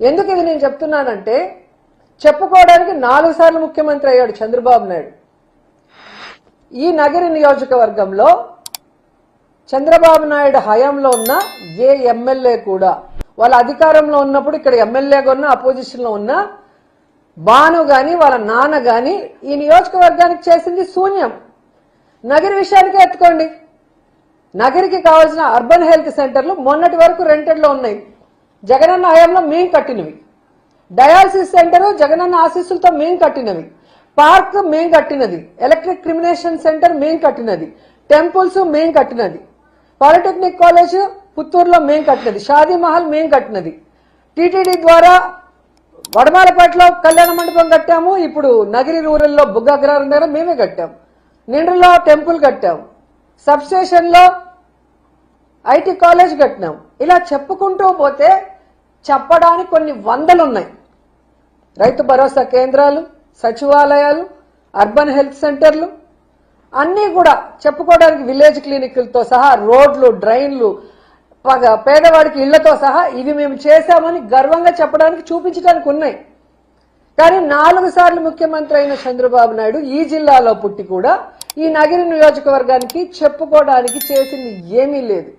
ఎందుకు ఇది నేను చెప్తున్నానంటే చెప్పుకోవడానికి 4 సార్లు ముఖ్యమంత్రి అయ్యాడు చంద్రబాబు నాయుడు. ఈ నగరి నియోజకవర్గంలో చంద్రబాబు నాయుడు హయాంలో ఉన్న ఏ ఎమ్మెల్యే కూడా వాళ్ళ అధికారంలో ఉన్నప్పుడు ఇక్కడ ఎమ్మెల్యేగా ఉన్న అపోజిషన్ లో ఉన్న బాను గాని వాళ్ళ నాన్న గాని ఈ నియోజకవర్గానికి చేసింది శూన్యం. నగరి విషయానికి ఎత్తుకోండి. నగరికి కావాల్సిన అర్బన్ హెల్త్ సెంటర్లు మొన్నటి వరకు రెంటెడ్ లో ఉన్నాయి, జగనన్న హయాంలో మేం కట్టినవి. డయాలసిస్ సెంటర్ జగనన్న ఆశీస్సులతో మేం కట్టినవి. పార్క్ మేం కట్టినది. ఎలక్ట్రిక్ క్రిమినేషన్ సెంటర్ మేం కట్టినది. టెంపుల్స్ మేం కట్టినది. పాలిటెక్నిక్ కాలేజ్ పుత్తూరులో మేం కట్టినది. షాదీ మహల్ మేం కట్టినది. టీటీడీ ద్వారా వడమాలపేటలో కళ్యాణ మండపం కట్టాము. ఇప్పుడు నగిరి రూరల్లో బుగ్గగ్రహారం దగ్గర మేమే కట్టాము. నిండ్రులో టెంపుల్ కట్టాము. సబ్ స్టేషన్ లో ఐటీ కాలేజ్ కట్టినాం. ఇలా చెప్పుకుంటూ పోతే చెప్పడానికి కొన్ని వందలు ఉన్నాయి. రైతు భరోసా కేంద్రాలు, సచివాలయాలు, అర్బన్ హెల్త్ సెంటర్లు అన్నీ కూడా చెప్పుకోవడానికి విలేజ్ క్లినిక్లతో సహా రోడ్లు, డ్రైన్లు, పేదవాడికి ఇళ్లతో సహా ఇవి మేము చేశామని గర్వంగా చెప్పడానికి, చూపించడానికి ఉన్నాయి. కానీ 4 సార్లు ముఖ్యమంత్రి అయిన చంద్రబాబు నాయుడు ఈ జిల్లాలో పుట్టి కూడా ఈ నగరి నియోజకవర్గానికి చెప్పుకోవడానికి చేసింది ఏమీ లేదు.